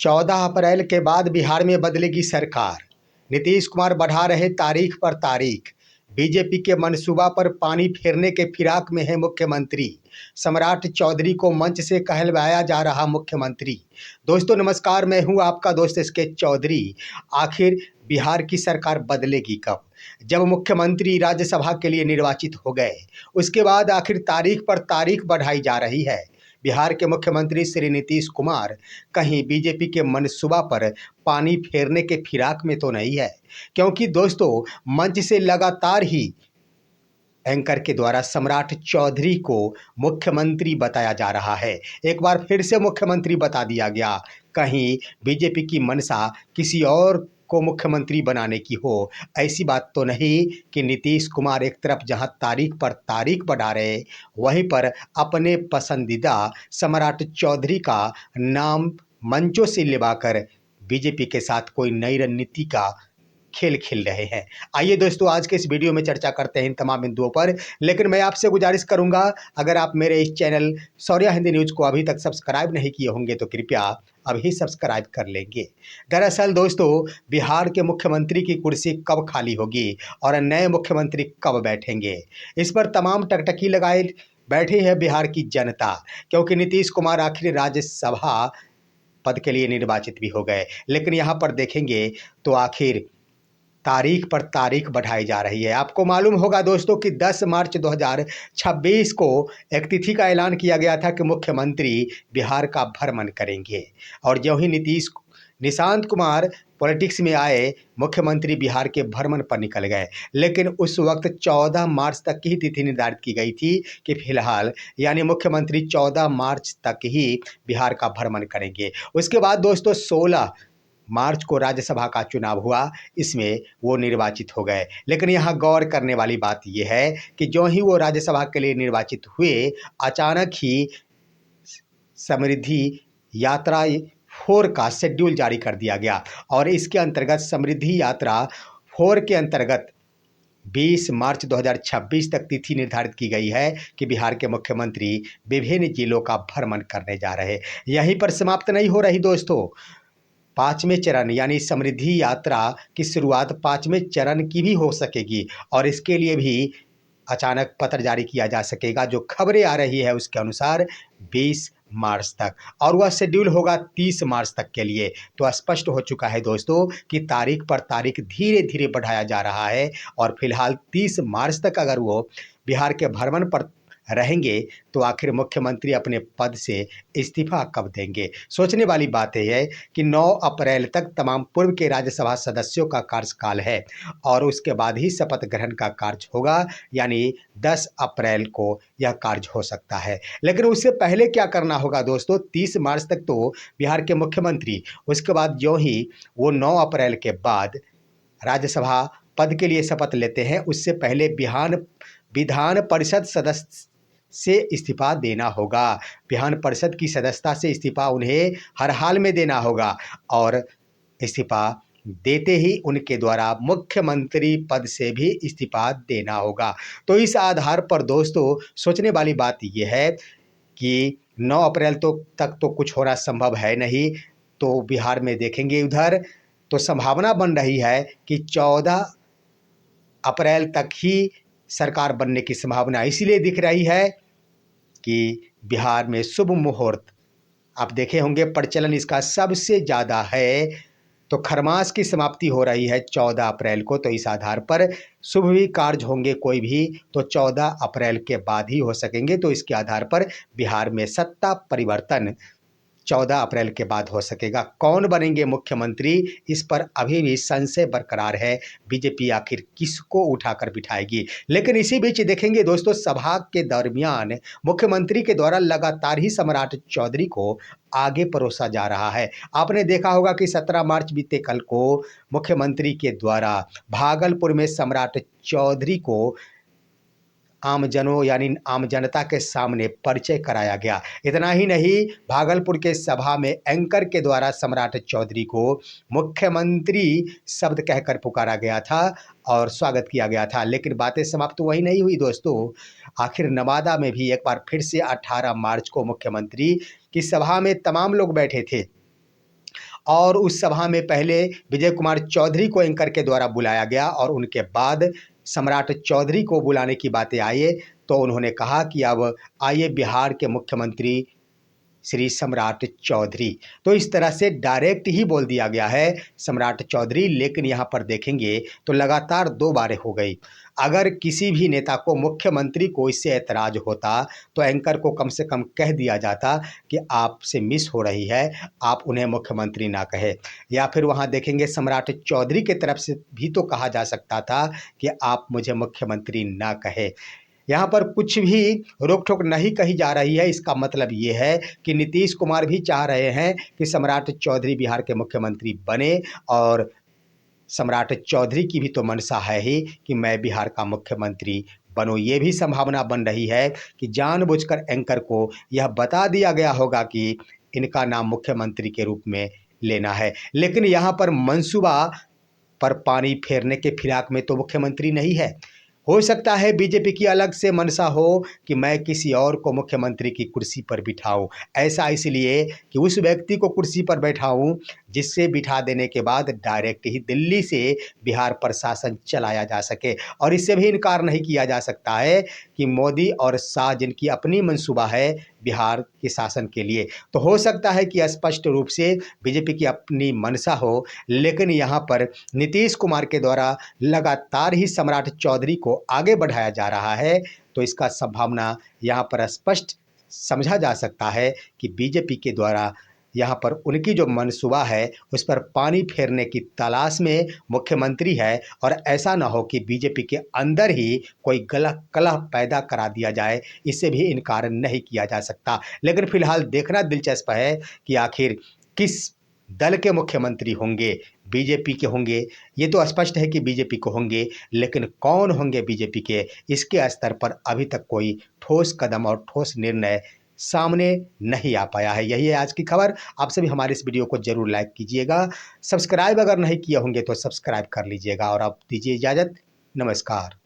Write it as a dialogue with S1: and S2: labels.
S1: 14 अप्रैल के बाद बिहार में बदलेगी सरकार। नीतीश कुमार बढ़ा रहे तारीख पर तारीख। बीजेपी के मंसूबा पर पानी फेरने के फिराक में है मुख्यमंत्री। सम्राट चौधरी को मंच से कहलवाया जा रहा मुख्यमंत्री। दोस्तों नमस्कार, मैं हूं आपका दोस्त एसके चौधरी। आखिर बिहार की सरकार बदलेगी कब? जब मुख्यमंत्री राज्यसभा के लिए निर्वाचित हो गए, उसके बाद आखिर तारीख पर तारीख बढ़ाई जा रही है। बिहार के मुख्यमंत्री श्री नीतीश कुमार कहीं बीजेपी के मनसूबा पर पानी फेरने के फिराक में तो नहीं है, क्योंकि दोस्तों मंच से लगातार ही एंकर के द्वारा सम्राट चौधरी को मुख्यमंत्री बताया जा रहा है। एक बार फिर से मुख्यमंत्री बता दिया गया। कहीं बीजेपी की मंशा किसी और को मुख्यमंत्री बनाने की हो, ऐसी बात तो नहीं कि नीतीश कुमार एक तरफ जहां तारीख पर तारीख बढ़ा रहे, वहीं पर अपने पसंदीदा सम्राट चौधरी का नाम मंचों से लिवाकर बीजेपी के साथ कोई नई रणनीति का खेल खेल रहे हैं। आइए दोस्तों, आज के इस वीडियो में चर्चा करते हैं इन तमाम बिंदुओं पर। लेकिन मैं आपसे गुजारिश करूंगा, अगर आप मेरे इस चैनल शौर्य हिंदी न्यूज़ को अभी तक सब्सक्राइब नहीं किए होंगे तो कृपया अभी सब्सक्राइब कर लेंगे। दरअसल दोस्तों, बिहार के मुख्यमंत्री की कुर्सी कब खाली होगी और नए मुख्यमंत्री कब बैठेंगे, इस पर तमाम टकटकी लगाए बैठी है बिहार की जनता। क्योंकि नीतीश कुमार आखिर राज्यसभा पद के लिए निर्वाचित भी हो गए, लेकिन यहाँ पर देखेंगे तो आखिर तारीख पर तारीख बढ़ाई जा रही है। आपको मालूम होगा दोस्तों कि 10 मार्च 2026 को एक तिथि का ऐलान किया गया था कि मुख्यमंत्री बिहार का भ्रमण करेंगे। और जो ही निशांत कुमार पॉलिटिक्स में आए, मुख्यमंत्री बिहार के भ्रमण पर निकल गए। लेकिन उस वक्त 14 मार्च तक की ही तिथि निर्धारित की गई थी कि फिलहाल यानी मुख्यमंत्री 14 मार्च तक ही बिहार का भ्रमण करेंगे। उसके बाद दोस्तों 16 मार्च को राज्यसभा का चुनाव हुआ, इसमें वो निर्वाचित हो गए। लेकिन यहाँ गौर करने वाली बात यह है कि जो ही वो राज्यसभा के लिए निर्वाचित हुए, अचानक ही समृद्धि यात्रा 4 का शेड्यूल जारी कर दिया गया। और इसके अंतर्गत समृद्धि यात्रा 4 के अंतर्गत 20 मार्च 2026 तक तिथि निर्धारित की गई है कि बिहार के मुख्यमंत्री विभिन्न जिलों का भ्रमण करने जा रहे। यहीं पर समाप्त नहीं हो रही दोस्तों, 5वें चरण यानी समृद्धि यात्रा की शुरुआत 5वें चरण की भी हो सकेगी। और इसके लिए भी अचानक पत्र जारी किया जा सकेगा। जो खबरें आ रही है उसके अनुसार 20 मार्च तक, और वह शेड्यूल होगा 30 मार्च तक के लिए। तो स्पष्ट हो चुका है दोस्तों कि तारीख पर तारीख धीरे धीरे बढ़ाया जा रहा है। और फिलहाल 30 मार्च तक अगर वो बिहार के भ्रमण पर रहेंगे तो आखिर मुख्यमंत्री अपने पद से इस्तीफा कब देंगे? सोचने वाली बात यह है कि 9 अप्रैल तक तमाम पूर्व के राज्यसभा सदस्यों का कार्यकाल है और उसके बाद ही शपथ ग्रहण का कार्य होगा, यानी 10 अप्रैल को यह कार्य हो सकता है। लेकिन उससे पहले क्या करना होगा दोस्तों? 30 मार्च तक तो बिहार के मुख्यमंत्री, उसके बाद जो ही वो 9 अप्रैल के बाद राज्यसभा पद के लिए शपथ लेते हैं, उससे पहले विधान परिषद सदस्य से इस्तीफा देना होगा। विधान परिषद की सदस्यता से इस्तीफा उन्हें हर हाल में देना होगा। और इस्तीफा देते ही उनके द्वारा मुख्यमंत्री पद से भी इस्तीफा देना होगा। तो इस आधार पर दोस्तों सोचने वाली बात यह है कि 9 अप्रैल तक तो कुछ होना संभव है नहीं। तो बिहार में देखेंगे उधर तो संभावना बन रही है कि 14 अप्रैल तक ही सरकार बनने की संभावना इसीलिए दिख रही है कि बिहार में शुभ मुहूर्त आप देखे होंगे, प्रचलन इसका सबसे ज़्यादा है। तो खरमास की समाप्ति हो रही है 14 अप्रैल को। तो इस आधार पर शुभ भी कार्य होंगे कोई भी तो 14 अप्रैल के बाद ही हो सकेंगे। तो इसके आधार पर बिहार में सत्ता परिवर्तन 14 अप्रैल के बाद हो सकेगा। कौन बनेंगे मुख्यमंत्री, इस पर अभी भी संशय बरकरार है। बीजेपी आखिर किसको उठाकर बिठाएगी? लेकिन इसी बीच देखेंगे दोस्तों, सभा के दरमियान मुख्यमंत्री के द्वारा लगातार ही सम्राट चौधरी को आगे परोसा जा रहा है। आपने देखा होगा कि 17 मार्च बीते कल को मुख्यमंत्री के द्वारा भागलपुर में सम्राट चौधरी को आमजनों यानी आम जनता के सामने परिचय कराया गया। इतना ही नहीं, भागलपुर के सभा में एंकर के द्वारा सम्राट चौधरी को मुख्यमंत्री शब्द कहकर पुकारा गया था और स्वागत किया गया था। लेकिन बातें समाप्त तो वही नहीं हुई दोस्तों। आखिर नवादा में भी एक बार फिर से 18 मार्च को मुख्यमंत्री की सभा में तमाम लोग बैठे थे और उस सभा में पहले विजय कुमार चौधरी को एंकर के द्वारा बुलाया गया और उनके बाद सम्राट चौधरी को बुलाने की बातें आई तो उन्होंने कहा कि अब आइए बिहार के मुख्यमंत्री श्री सम्राट चौधरी। तो इस तरह से डायरेक्ट ही बोल दिया गया है सम्राट चौधरी। लेकिन यहाँ पर देखेंगे तो लगातार 2 बारें हो गई। अगर किसी भी नेता को, मुख्यमंत्री को इससे ऐतराज होता तो एंकर को कम से कम कह दिया जाता कि आपसे मिस हो रही है, आप उन्हें मुख्यमंत्री ना कहे। या फिर वहाँ देखेंगे सम्राट चौधरी की तरफ से भी तो कहा जा सकता था कि आप मुझे मुख्यमंत्री ना कहे। यहाँ पर कुछ भी रोक टोक नहीं कही जा रही है। इसका मतलब ये है कि नीतीश कुमार भी चाह रहे हैं कि सम्राट चौधरी बिहार के मुख्यमंत्री बने और सम्राट चौधरी की भी तो मंशा है ही कि मैं बिहार का मुख्यमंत्री बनूं। ये भी संभावना बन रही है कि जानबूझकर एंकर को यह बता दिया गया होगा कि इनका नाम मुख्यमंत्री के रूप में लेना है। लेकिन यहाँ पर मंसूबा पर पानी फेरने के फिराक में तो मुख्यमंत्री नहीं है। हो सकता है बीजेपी की अलग से मंशा हो कि मैं किसी और को मुख्यमंत्री की कुर्सी पर बिठाऊं। ऐसा इसलिए कि उस व्यक्ति को कुर्सी पर बैठाऊं जिससे बिठा देने के बाद डायरेक्ट ही दिल्ली से बिहार पर शासन चलाया जा सके। और इससे भी इनकार नहीं किया जा सकता है कि मोदी और शाह जिनकी अपनी मंसूबा है बिहार के शासन के लिए, तो हो सकता है कि स्पष्ट रूप से बीजेपी की अपनी मंशा हो। लेकिन यहाँ पर नीतीश कुमार के द्वारा लगातार ही सम्राट चौधरी को आगे बढ़ाया जा रहा है। तो इसका संभावना यहाँ पर स्पष्ट समझा जा सकता है कि बीजेपी के द्वारा यहाँ पर उनकी जो मनसूबा है उस पर पानी फेरने की तलाश में मुख्यमंत्री है। और ऐसा ना हो कि बीजेपी के अंदर ही कोई गलत कलह पैदा करा दिया जाए, इससे भी इनकार नहीं किया जा सकता। लेकिन फिलहाल देखना दिलचस्प है कि आखिर किस दल के मुख्यमंत्री होंगे। बीजेपी के होंगे, ये तो स्पष्ट है कि बीजेपी को होंगे, लेकिन कौन होंगे बीजेपी के, इसके स्तर पर अभी तक कोई ठोस कदम और ठोस निर्णय सामने नहीं आ पाया है। यही है आज की खबर। आप सभी हमारे इस वीडियो को जरूर लाइक कीजिएगा, सब्सक्राइब अगर नहीं किए होंगे तो सब्सक्राइब कर लीजिएगा और आप दीजिए इजाज़त। नमस्कार।